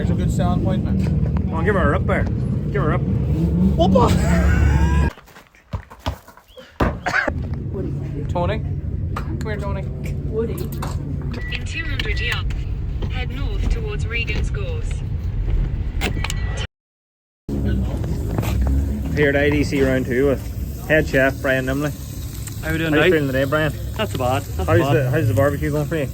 There's a good selling point, man. Come on, give her up there. Give her up. Whoop! Tony? Come here, Tony. Woody. In 200 yards, head north towards Regan's Gorse. Here at IDS Round 2 with head chef Brian Nimley. How are we doing How now? you feeling today, Brian? Not so bad. Not so How's bad. the barbecue going for you?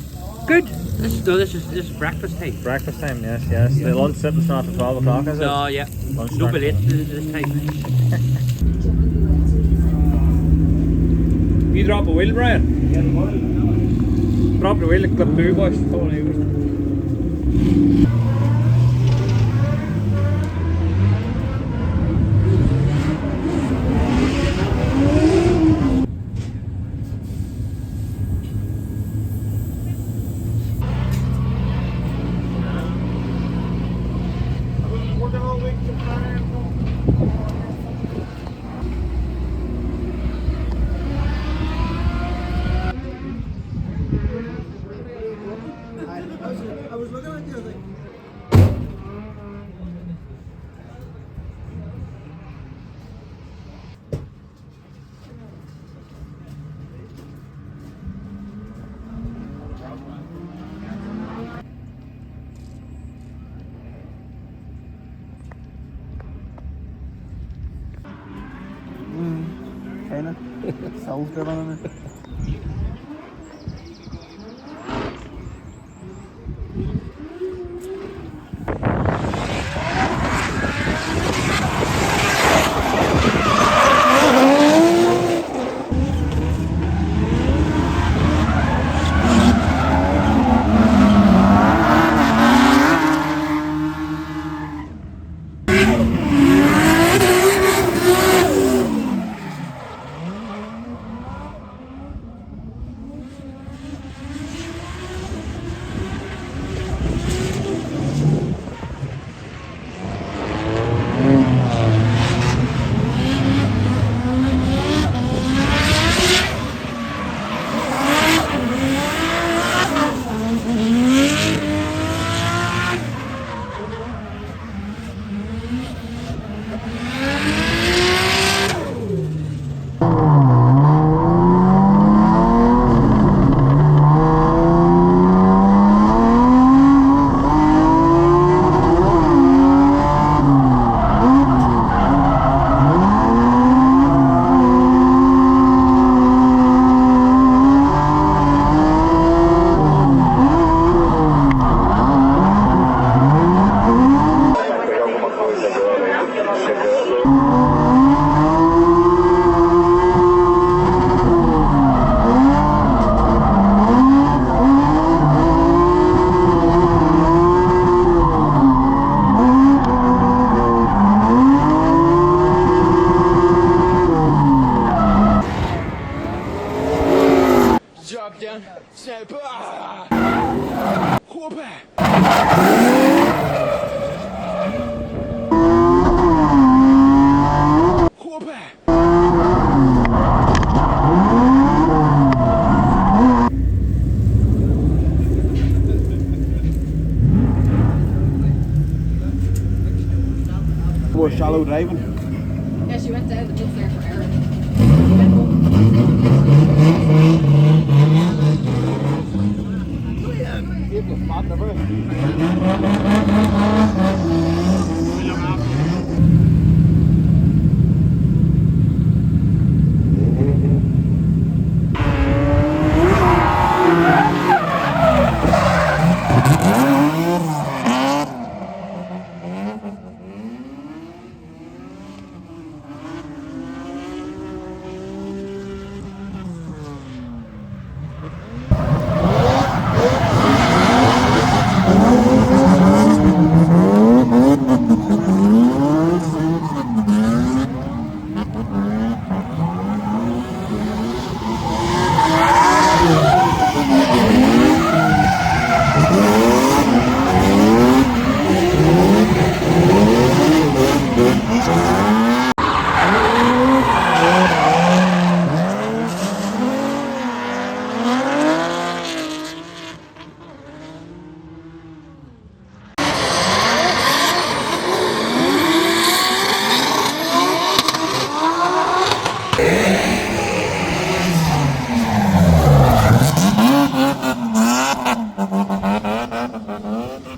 Good. This is breakfast time. Breakfast time, yes, yes. The lunch sitting's not at 12 o'clock, is it? No, yeah. Lunch No start. bit late this time. You drop a wheel, Brian? Drop the wheel and clip through, boys. I was looking at you, I was like... Kinda. Sounds good on it. Drop down, step whoop More shallow driving. Yeah, she went down the bus there for Eric.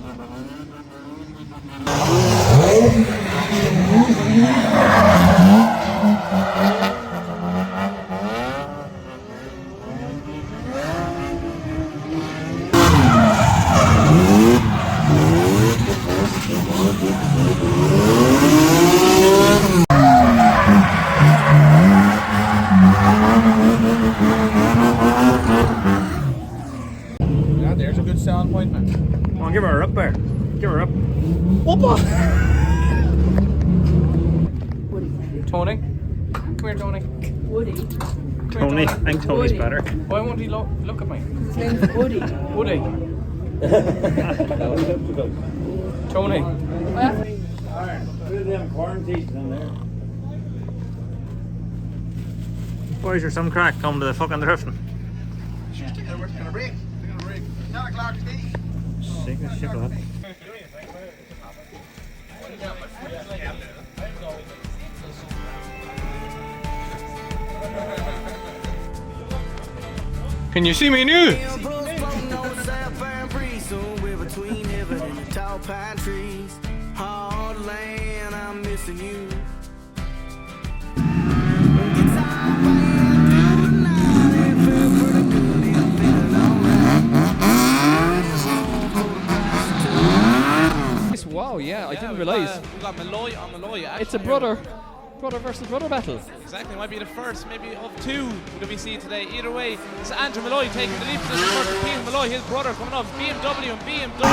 Yeah, there's a good selling point, man. Come on, give her up there. Give her up. Tony? Come here, Tony. Woody. Tony. I think Tony's better. Why won't he look at me? His name's Woody. Woody. Tony. Boys, there's some crack coming to the fucking drifting. Sick as shit, lad. Can you see me new? Wow, yeah, I didn't realise. We got Molloy on Molloy. It's a brother versus brother battle. Exactly, might be the first, maybe of two that we see today. Either way, it's Andrew Molloy taking the lead position versus Peter Molloy, his brother coming off BMW and BMW.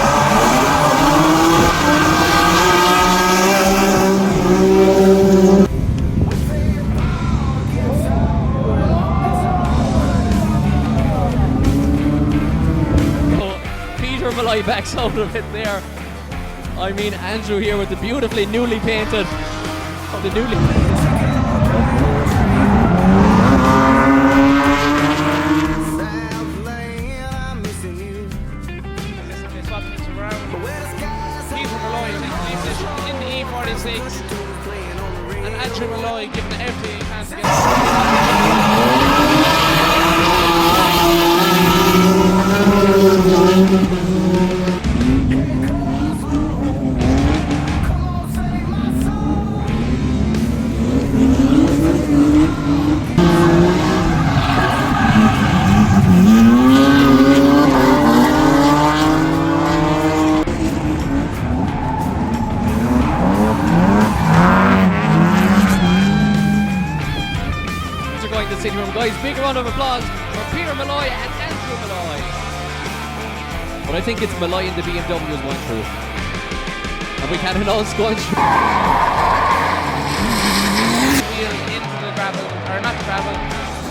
Peter Molloy backs out of it there. I mean, Andrew here with the beautifully newly painted. Oh, the newly. Peter Molloy taking the lead position in the E46. And Andrew Molloy giving everything he can to get. Going to the sitting room, guys. Big round of applause for Peter Molloy and Andrew Molloy. But I think it's Molloy and the BMW is going through. And we can't announce going through. Wheel into the gravel, or not the gravel,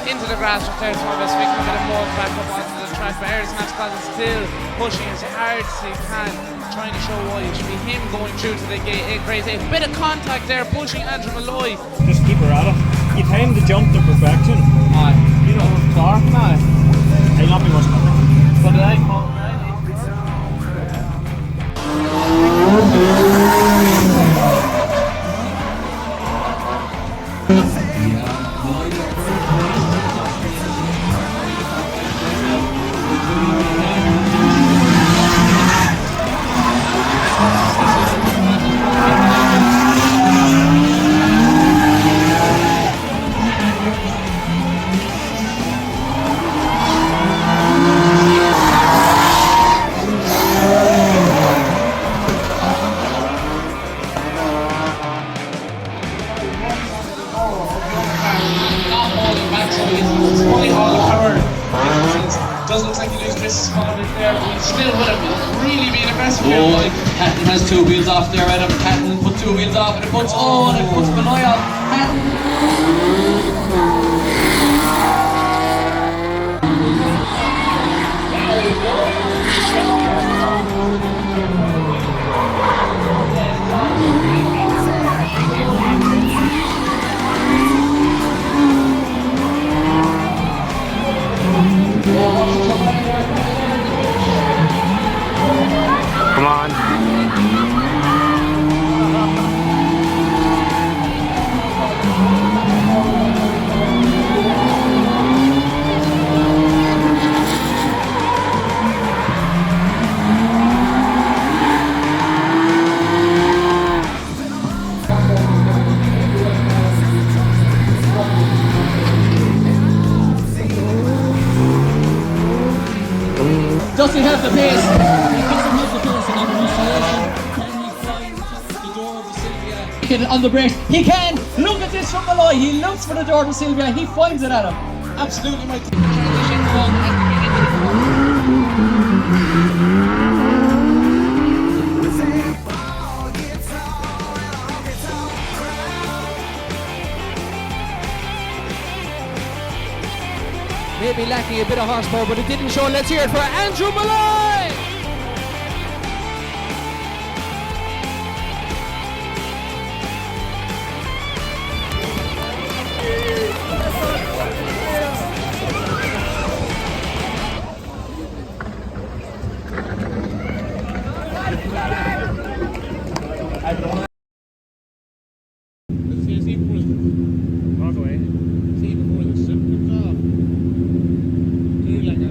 into the grass from Claire's Harvest, making a bit of more back up onto the track. But Air's Max is still pushing as hard as he can, trying to show why it should be him going through to the gate. Grade 8. Bit of contact there, pushing Andrew Molloy. Just keep her at it. You timed the jump to perfection. You know, Clark, man. I'll not be much coming. What did I call him? Does look like he loses Chris's confidence there, but he's still with him. Really being aggressive here. Oh, Patton has two wheels off there, Adam. Patton put two wheels off, and it puts Molloy off. Come on. On the brakes, he can. Look at this from Molloy. He looks for the door to Sylvia. He finds it at him. Absolutely, my. Maybe lacking a bit of horsepower, but it didn't show. Let's hear it for Andrew Molloy. Walk away. See before the ship comes off. Do like a.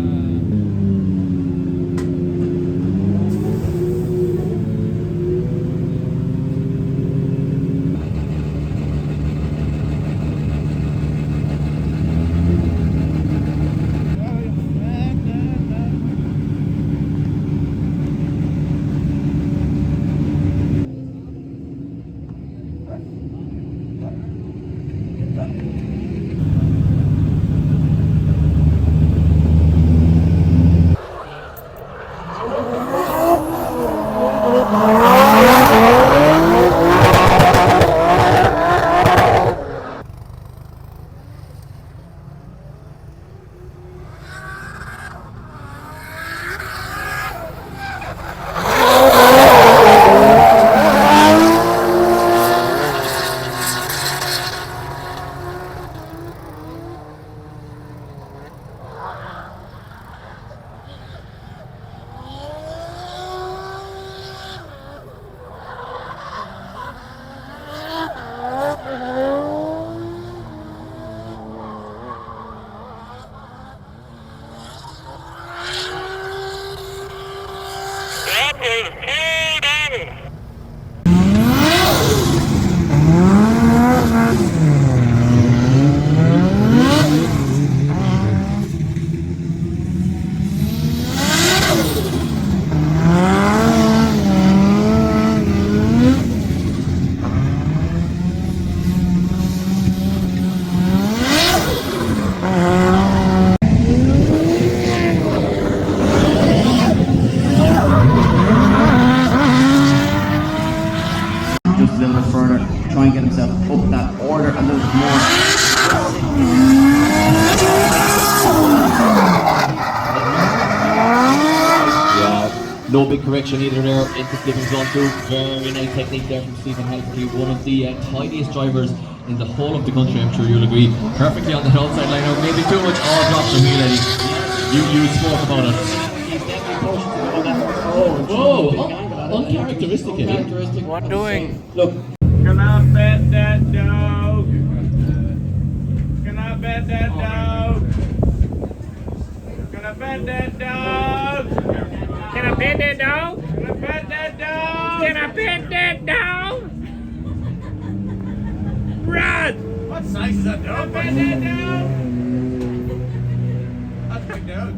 Just a little bit further, try and get himself up that order a little bit more. Yeah, no big correction either there into slipping zone 2. Very nice technique there from Stephen Halford, one of the tidiest drivers in the whole of the country, I'm sure you'll agree. Perfectly on that outside line out, maybe too much all drops from here, Eddie. You spoke about it. He's definitely pushed to go that forward. Whoa, uncharacteristic, Eddie. What doing? Look. Can I bet that dog? Can I bet that dog? Can I bet that dog? Can I bet that dog? Can I bet that dog? Can I bet that dog? Run! What size is that dog? Can I bet that dog? That's a big dog.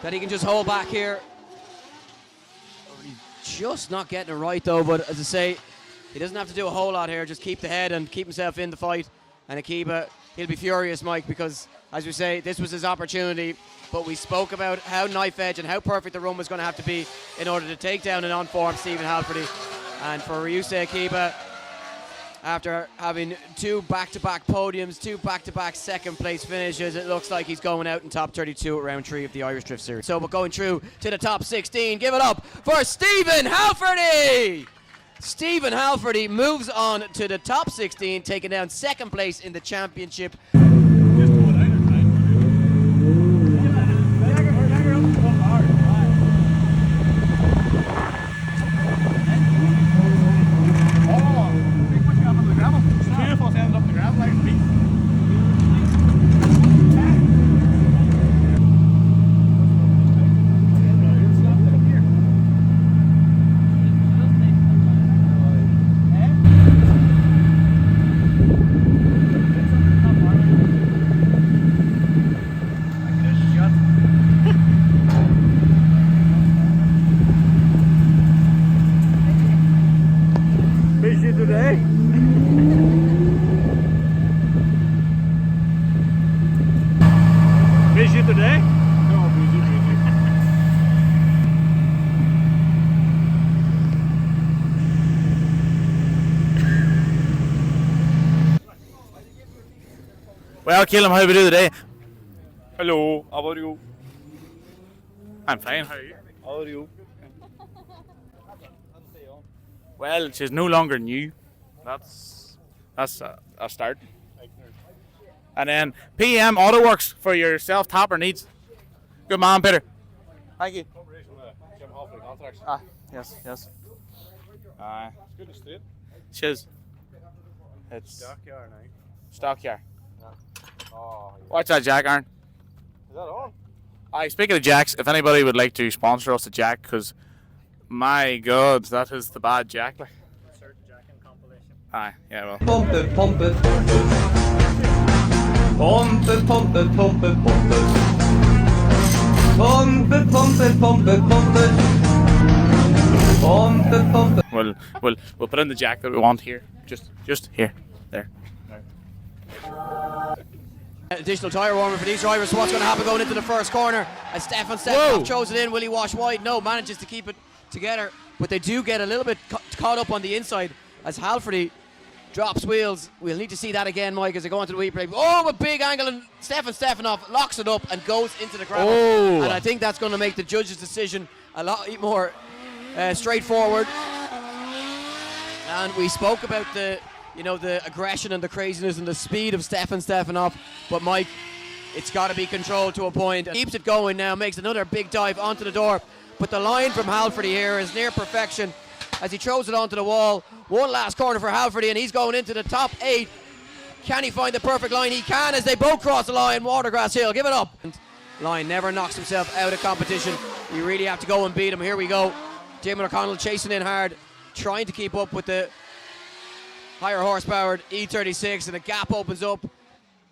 That he can just hold back here. He's just not getting it right though, but as I say, he doesn't have to do a whole lot here, just keep the head and keep himself in the fight, and he'll be furious, Mike, because as we say, this was his opportunity, but we spoke about how knife edge and how perfect the run was going to have to be in order to take down an on-form Stephen Halfordy. And for Ryusei Akiba, after having two back-to-back podiums, two back-to-back second-place finishes, it looks like he's going out in top 32 at round 3 of the Irish Drift Series. So we're going through to the top 16. Give it up for Stephen Halfordy! Stephen Halfordy moves on to the top 16, taking down second place in the championship. Oh! today? Busy today? No, busy. Well, Caleb, how do we do today? Hello, how are you? I'm fine, how are you? How are you? Well, she's no longer new. That's a start. And then PM AutoWorks for your self-tapper needs. Good man, Peter. Thank you. Ah, yes. It's good and straight. Shiz. It's Stockyard now. Stockyard. Oh, yeah. Watch that, Jack, Aaron. Is that on? Aye, speaking of Jacks, if anybody would like to sponsor us a Jack, because my God, that is the bad Jack. Like. Aye, yeah, well. Pump it, pump it. Pump it, pump it, pump it, pump it. Pump it, pump it, pump it, pump it. Pump it, pump it. We'll put in the Jack that we want here. Just here. There. Additional tyre warmer for these drivers. So what's going to happen going into the first corner? As Stefan Stefanoff throws it in, will he wash wide? No, manages to keep it together. But they do get a little bit caught up on the inside as Halfordy drops wheels. We'll need to see that again, Mike, as they go into the replay. Oh, a big angle, and Stefan Stefanoff locks it up and goes into the gravel. Oh. And I think that's going to make the judge's decision a lot more straightforward. And we spoke about the aggression and the craziness and the speed of Stefan Stefanoff, but Mike, it's got to be controlled to a point. Keeps it going now, makes another big dive onto the door, but the line from Halfordy here is near perfection as he throws it onto the wall. One last corner for Halfordy, and he's going into the top 8. Can he find the perfect line? He can, as they both cross the line. Watergrass Hill, give it up. Line never knocks himself out of competition. You really have to go and beat him. Here we go. Damon O'Connell chasing in hard, trying to keep up with the higher horsepowered E36, and the gap opens up.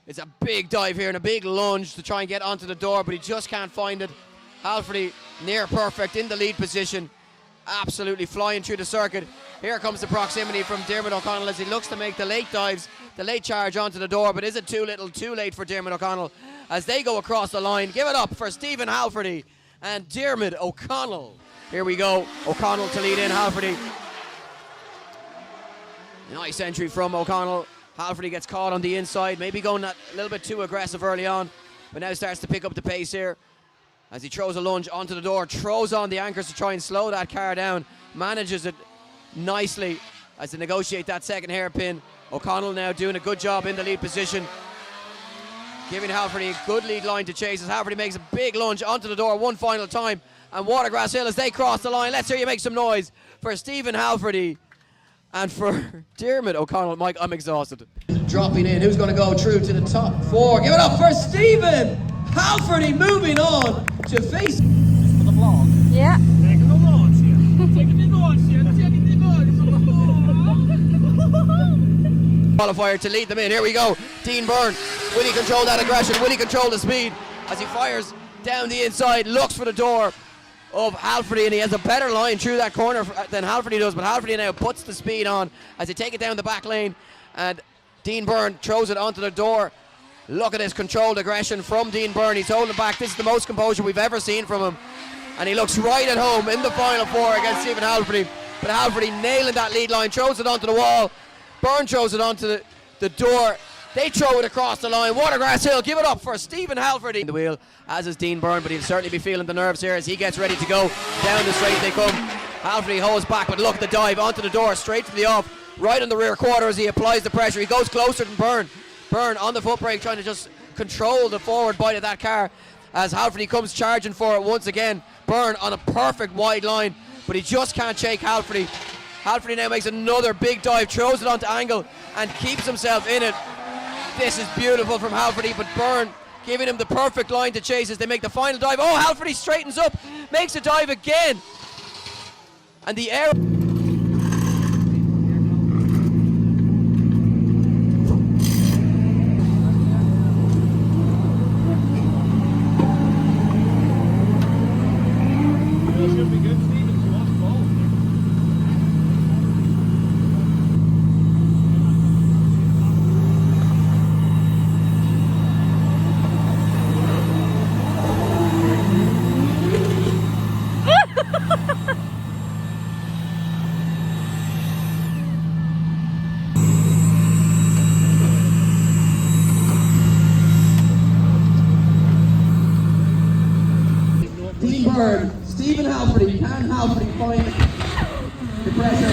It's a big dive here and a big lunge to try and get onto the door, but he just can't find it. Halfordy near perfect in the lead position, absolutely flying through the circuit. Here comes the proximity from Dermot O'Connell as he looks to make the late dives, the late charge onto the door, but is it too little, too late for Dermot O'Connell as they go across the line? Give it up for Stephen Halfordy and Dermot O'Connell. Here we go, O'Connell to lead in Halfordy. Nice entry from O'Connell. Halfordy gets caught on the inside, maybe going a little bit too aggressive early on, but now starts to pick up the pace here as he throws a lunge onto the door, throws on the anchors to try and slow that car down, manages it nicely as they negotiate that second hairpin. O'Connell now doing a good job in the lead position, giving Halfordy a good lead line to chase as Halfordy makes a big lunge onto the door one final time, and Watergrass Hill as they cross the line. Let's hear you make some noise for Stephen Halfordy and for Dermot O'Connell. Mike, I'm exhausted. Dropping in, who's going to go through to the top 4? Give it up for Stephen Halfordy, moving on to face. For the vlog. Yeah. Taking the launch here. Taking the launch here. Taking the launch. Qualifier to lead them in. Here we go. Dean Byrne. Will he control that aggression? Will he control the speed as he fires down the inside, looks for the door of Halfordy, and he has a better line through that corner than Halfordy does, but Halfordy now puts the speed on as they take it down the back lane, and Dean Byrne throws it onto the door. Look at this controlled aggression from Dean Byrne. He's holding back. This is the most composure we've ever seen from him, and he looks right at home in the final 4 against Stephen Halfordy, but Halfordy nailing that lead line, throws it onto the wall. Byrne throws it onto the door. They throw it across the line. Watergrass Hill, give it up for Stephen Halfordy. The wheel, as is Dean Byrne, but he'll certainly be feeling the nerves here as he gets ready to go. Down the straight they come. Halfordy holds back, but look at the dive onto the door, straight from the off, right in the rear quarter as he applies the pressure. He goes closer than Byrne. Byrne on the foot brake, trying to just control the forward bite of that car as Halfordy comes charging for it once again. Byrne on a perfect wide line, but he just can't shake Halfordy. Halfordy now makes another big dive, throws it onto angle, and keeps himself in it. This is beautiful from Halfordy, but Byrne giving him the perfect line to chase as they make the final dive. Oh, Halfordy straightens up, makes a dive again. And the air... turn. Stephen Halford. Can Halford find the pressure?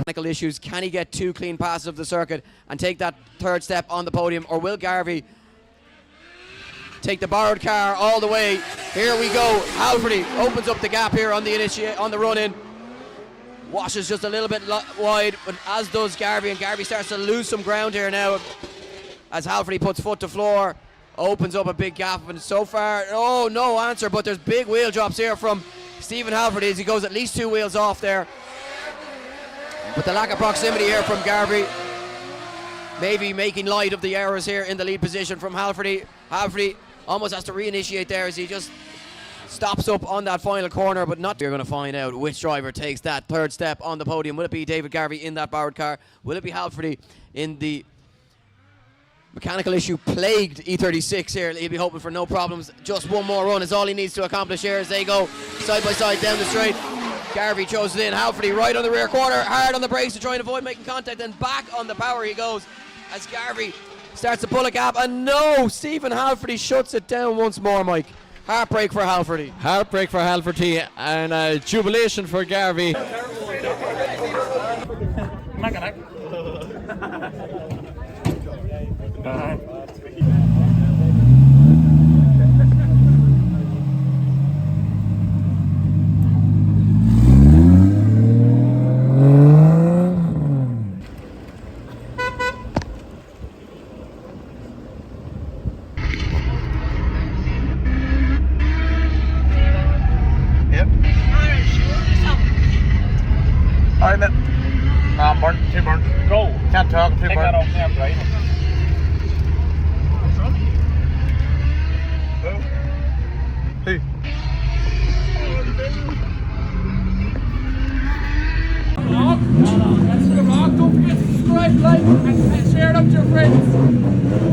Technical issues. Can he get 2 clean passes of the circuit and take that third step on the podium, or will Garvey take the borrowed car all the way? Here we go. Halford opens up the gap here on the run in. Washes just a little bit wide, but as does Garvey, and Garvey starts to lose some ground here now as Halford puts foot to floor, opens up a big gap, and so far, oh, no answer, but there's big wheel drops here from Stephen Halford as he goes at least 2 wheels off there. But the lack of proximity here from Garvey, maybe making light of the errors here in the lead position from Halford. Halford almost has to reinitiate there as he just stops up on that final corner, but not. You're going to find out which driver takes that third step on the podium. Will it be David Garvey in that borrowed car? Will it be Halford in the mechanical issue plagued E36 here? He'll be hoping for no problems. Just one more run is all he needs to accomplish here as they go side by side down the straight. Garvey throws it in. Halford right on the rear corner, hard on the brakes to try and avoid making contact, and back on the power he goes as Garvey starts to pull a gap, and no, Stephen Halford shuts it down once more, Mike. Heartbreak for Halford. Heartbreak for Halford and jubilation for Garvey. I'm it. I'm burnt, too burnt. Go. Can't talk, too burnt. Take that off me, I'm driving. Who? Don't forget to subscribe, like, and share it out to your friends.